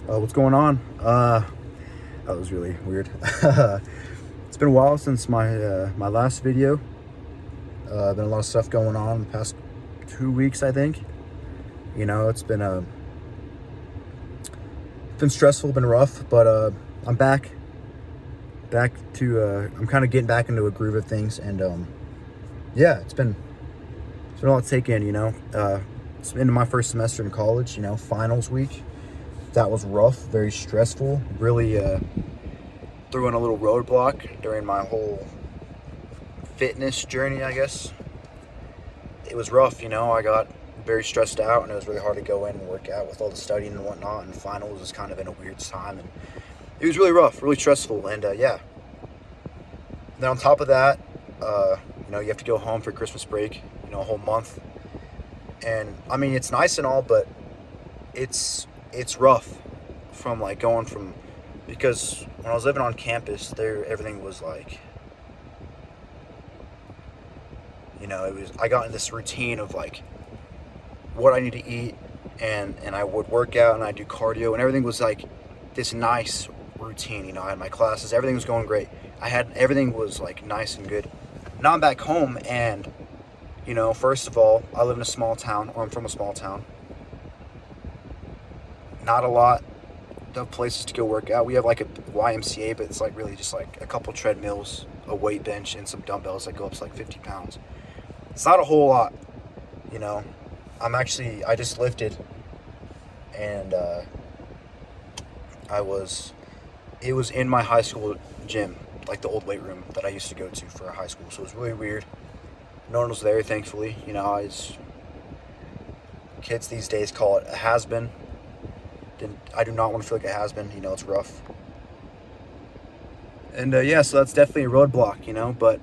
What's going on? That was really weird. It's been a while since my last video. Been a lot of stuff going on the past 2 weeks, I think. It's been stressful, been rough, but I'm back to. I'm kind of getting back into a groove of things, and yeah, it's been a lot to take in. It's into my first semester in college. Finals week. That was rough, very stressful. Really threw in a little roadblock during my whole fitness journey, I guess. It was rough, I got very stressed out, and it was really hard to go in and work out with all the studying and whatnot, and finals was kind of in a weird time, and it was really rough, really stressful, and yeah. Then on top of that, you have to go home for Christmas break, a whole month. And I mean, it's nice and all, but it's rough from like going from, because when I was living on campus there, everything was like, I got in this routine of like what I need to eat, and I would work out and I do cardio, and everything was like this nice routine. I had my classes, everything was going great. Everything was like nice and good. Now I'm back home, and first of all, I live in a small town, or I'm from a small town. Not a lot of places to go work out. We have like a YMCA, but it's like really just like a couple treadmills, a weight bench, and some dumbbells that go up to like 50 pounds. It's not a whole lot, you know. I just lifted, and it was in my high school gym, like the old weight room that I used to go to for high school. So it was really weird. No one was there, thankfully. Kids these days call it a has-been. I do not want to feel like a has-been. It's rough. And yeah, so that's definitely a roadblock, but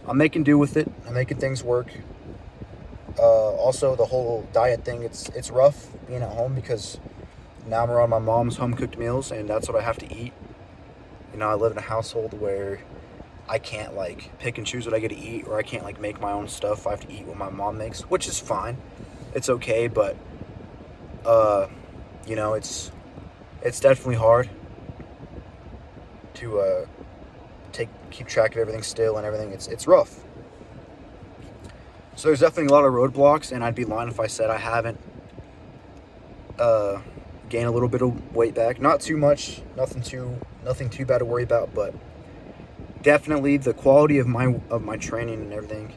I'm making do with it. I'm making things work. Also, the whole diet thing, it's rough being at home because now I'm around my mom's home-cooked meals, and that's what I have to eat. I live in a household where I can't, like, pick and choose what I get to eat, or I can't, like, make my own stuff. I have to eat what my mom makes, which is fine. It's okay, but, it's definitely hard to keep track of everything still and everything. It's rough. So there's definitely a lot of roadblocks, and I'd be lying if I said I haven't gained a little bit of weight back. Not too much, nothing too bad to worry about, but definitely the quality of my training and everything,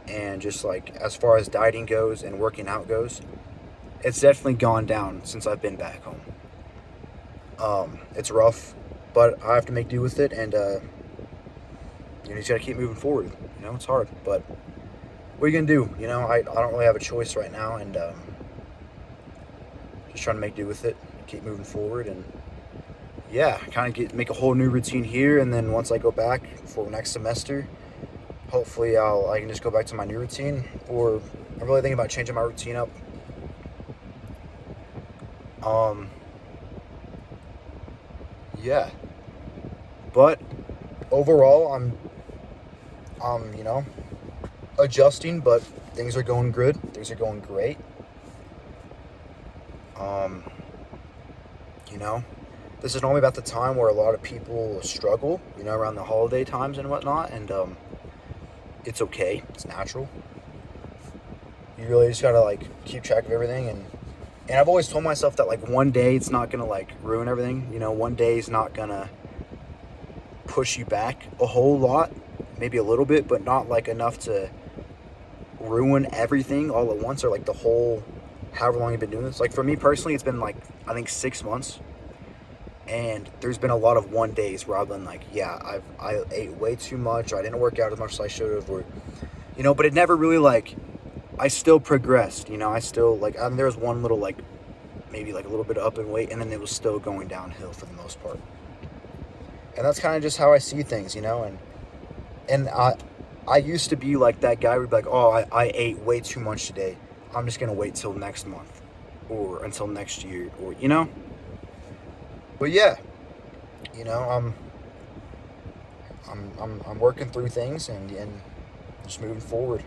and just like as far as dieting goes and working out goes, it's definitely gone down since I've been back home. It's rough, but I have to make do with it, and you just gotta keep moving forward. It's hard, but what are you gonna do? I don't really have a choice right now, and just trying to make do with it, keep moving forward, and yeah, kind of make a whole new routine here, and then once I go back for next semester, hopefully I can just go back to my new routine, or I'm really thinking about changing my routine up. Yeah, but overall, I'm adjusting, but things are going good. Things are going great. Um, this is normally about the time where a lot of people struggle, around the holiday times and whatnot, and it's okay. It's natural. You really just gotta like keep track of everything, and I've always told myself that like one day it's not gonna like ruin everything. One day is not gonna push you back a whole lot, maybe a little bit, but not like enough to ruin everything all at once, or like the whole however long you've been doing this. Like for me personally, it's been like I think 6 months, and there's been a lot of one days where I've been like, yeah, I ate way too much, or I didn't work out as much as I should have, or but it never really like, I still progressed. I still like, there was one little like maybe like a little bit up in weight, and then it was still going downhill for the most part. And that's kind of just how I see things, and I used to be like that guy who'd be like, oh, I ate way too much today. I'm just gonna wait till next month, or until next year, or But yeah, I'm working through things, and just moving forward.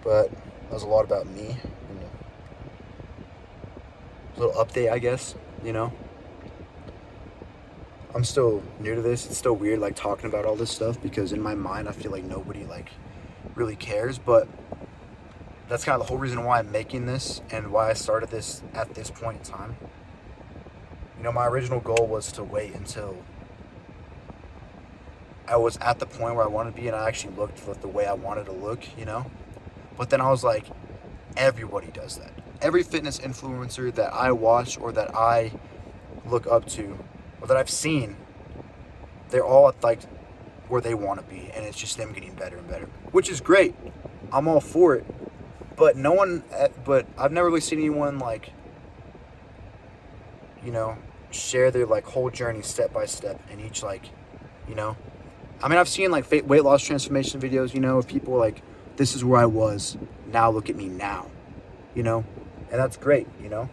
But that was a lot about me. A little update, I guess. you know. I'm still new to this. It's still weird like talking about all this stuff because in my mind I feel like nobody like really cares, but that's kind of the whole reason why I'm making this and why I started this at this point in time. You know, my original goal was to wait until I was at the point where I wanted to be and I actually looked like the way I wanted to look, you know? But then I was like, everybody does that. Every fitness influencer that I watch or that I look up to or that I've seen, they're all at like where they want to be, and it's just them getting better and better, which is great. I'm all for it, but but I've never really seen anyone like, you know, share their like whole journey step by step in each like, you know. I mean, I've seen like weight loss transformation videos, you know, of people like, this is where I was, now look at me now, you know, and that's great, you know,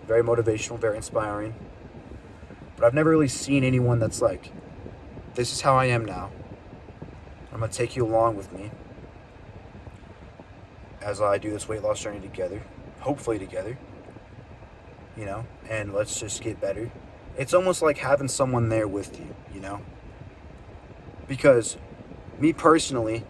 very motivational, very inspiring. But I've never really seen anyone that's like, this is how I am now. I'm going to take you along with me as I do this weight loss journey together, hopefully together, you know, and let's just get better. It's almost like having someone there with you, you know, because me personally,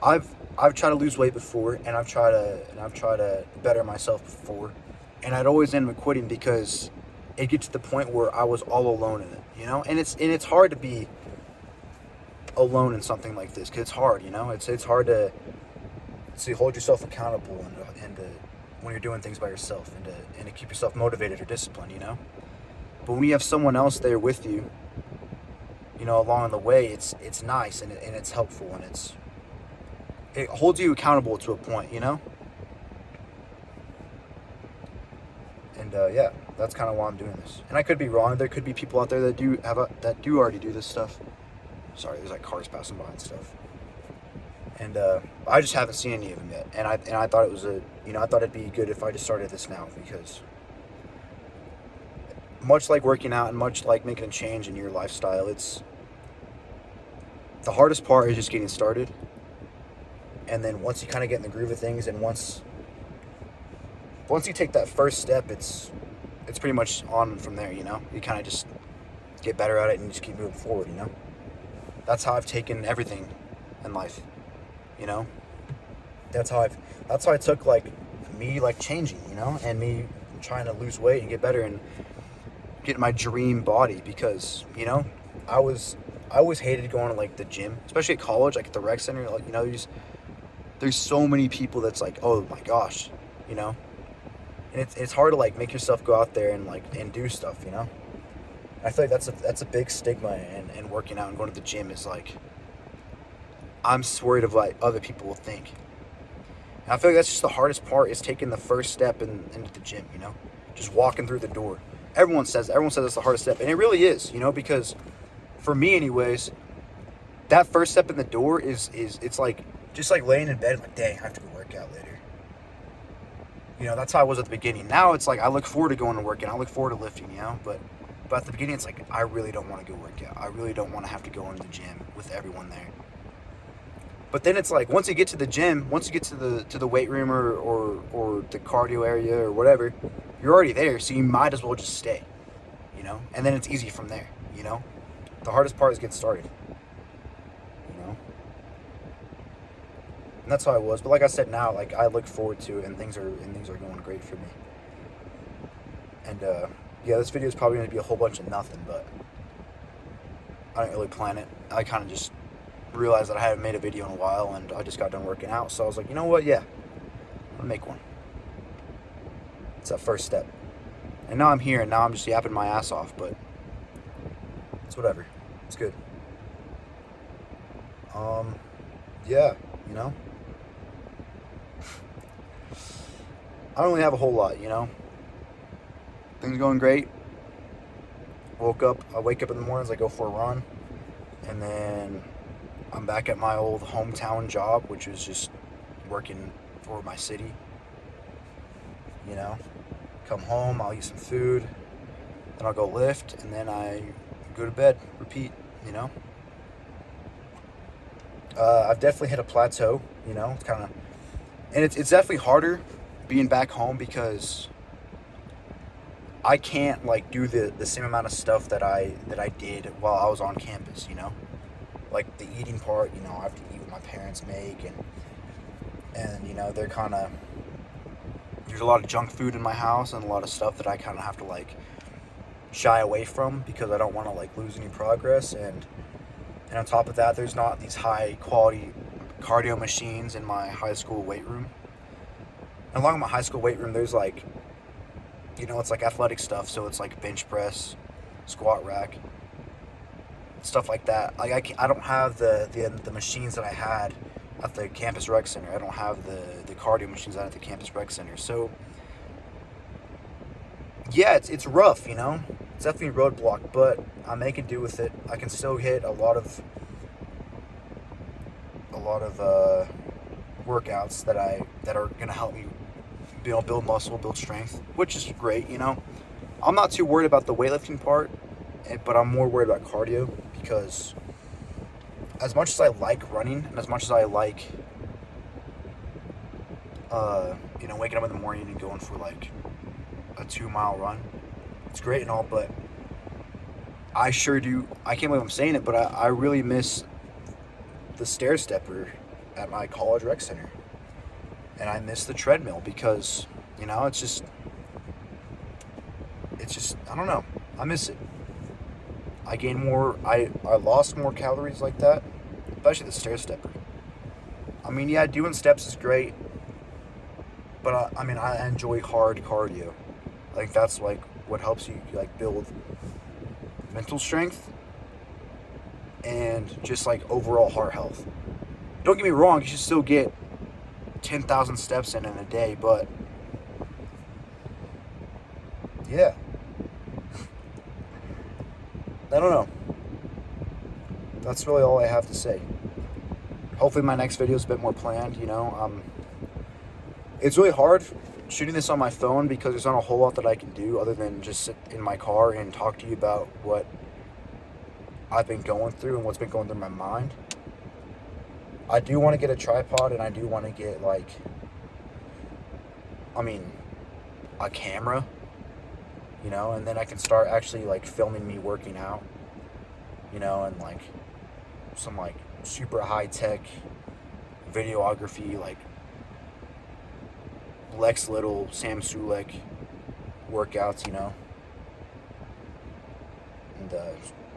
I've tried to lose weight before, and I've tried to better myself before, and I'd always end up quitting because it gets to the point where I was all alone in it, you know, and it's hard to be alone in something like this because it's hard, you know, it's hard to hold yourself accountable and when you're doing things by yourself and to keep yourself motivated or disciplined, you know. But when you have someone else there with you, you know, along the way, it's nice and it's helpful and it holds you accountable to a point, you know. And yeah, that's kind of why I'm doing this. And I could be wrong. There could be people out there that do already do this stuff. Sorry, there's like cars passing by and stuff. And I just haven't seen any of them yet. And I thought it was I thought it'd be good if I just started this now because much like working out and much like making a change in your lifestyle, it's the hardest part is just getting started. And then once you kind of get in the groove of things, and once you take that first step, it's pretty much on from there, you know? You kind of just get better at it and just keep moving forward, you know? That's how I've taken everything in life, you know? That's how I took like me like changing, you know, and me trying to lose weight and get better and get my dream body because, you know, I always hated going to like the gym, especially at college, like at the rec center, like, you know, there's so many people that's like, oh my gosh, you know? And it's hard to like make yourself go out there and like and do stuff, you know. I feel like that's a big stigma in working out and going to the gym is like I'm just worried of what other people will think. And I feel like that's just the hardest part is taking the first step into the gym, you know, just walking through the door. Everyone says that's the hardest step, and it really is, you know, because for me, anyways, that first step in the door is it's like just like laying in bed like, dang, I have to go work out later. You know, that's how I was at the beginning. Now it's like I look forward to going to work and I look forward to lifting, you know. But at the beginning, it's like I really don't want to go work out. I really don't want to have to go into the gym with everyone there. But then it's like once you get to the gym, once you get to the weight room or the cardio area or whatever, you're already there. So you might as well just stay, you know. And then it's easy from there, you know. The hardest part is getting started, you know. And that's how I was. But like I said, now like I look forward to it, and things are going great for me. And yeah, this video is probably going to be a whole bunch of nothing, but I didn't really plan it. I kind of just realized that I hadn't made a video in a while, and I just got done working out. So I was like, you know what? Yeah, I'll make one. It's that first step. And now I'm here, and now I'm just yapping my ass off, but it's whatever. It's good. Yeah, you know. I don't really have a whole lot, you know. Things going great. I wake up in the mornings, I go for a run, and then I'm back at my old hometown job, which is just working for my city. You know, come home, I'll eat some food, then I'll go lift, and then I go to bed, repeat, you know. I've definitely hit a plateau, you know, it's kind of, and it's definitely harder being back home because I can't like do the same amount of stuff that I did while I was on campus, you know? Like the eating part, you know, I have to eat what my parents make, and you know, they're kind of, there's a lot of junk food in my house and a lot of stuff that I kind of have to like shy away from because I don't want to like lose any progress, and on top of that, there's not these high quality cardio machines in my high school weight room. And along my high school weight room, there's like, you know, it's like athletic stuff, so it's like bench press, squat rack, stuff like that. Like I don't have the machines that I had at the campus rec center. I don't have the cardio machines out at the campus rec center. So yeah, it's rough, you know. It's definitely a roadblock, but I'm making do with it. I can still hit a lot of workouts that are gonna help me build muscle, build strength, which is great, you know. I'm not too worried about the weightlifting part, but I'm more worried about cardio because as much as I like running and as much as I like, you know, waking up in the morning and going for like a 2 mile run, it's great and all, but I sure do. I can't believe I'm saying it, but I really miss the stair stepper at my college rec center, and I miss the treadmill because, you know, it's just I don't know. I miss it. I gain more. I lost more calories like that, especially the stair stepper. I mean, yeah, doing steps is great, but I mean, I enjoy hard cardio. I think that's like what helps you like build mental strength and just like overall heart health. Don't get me wrong, you should still get 10,000 steps in a day, but yeah, I don't know. That's really all I have to say. Hopefully my next video is a bit more planned, you know. It's really hard shooting this on my phone because there's not a whole lot that I can do other than just sit in my car and talk to you about what I've been going through and what's been going through my mind. I do want to get a tripod, and I do want to get like, I mean, a camera, you know, and then I can start actually like filming me working out, you know, and like some like super high tech videography, like Lex Little, Sam Sulek workouts, you know, and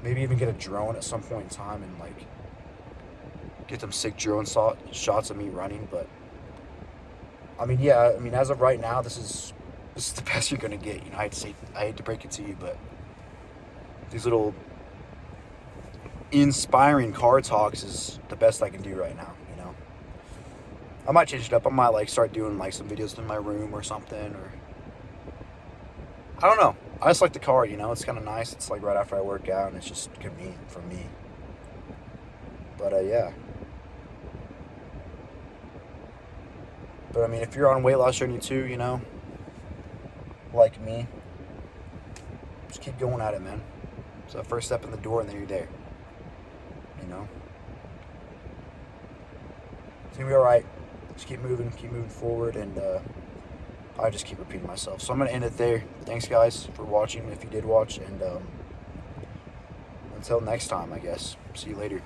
maybe even get a drone at some point in time and like get some sick drone shots of me running. But I mean, yeah, I mean, as of right now, this is the best you're gonna get. You know, I hate to break it to you, but these little inspiring car talks is the best I can do right now. You know, I might change it up. I might like start doing like some videos in my room or something, or I don't know. I just like the car. You know, it's kind of nice. It's like right after I work out, and it's just convenient for me. But yeah. But I mean, if you're on weight loss journey too, you know, like me, just keep going at it, man. It's the first step in the door, and then you're there. You know, it's gonna be all right. Just keep moving forward, and I just keep repeating myself. So I'm gonna end it there. Thanks, guys, for watching. If you did watch, and until next time, I guess. See you later.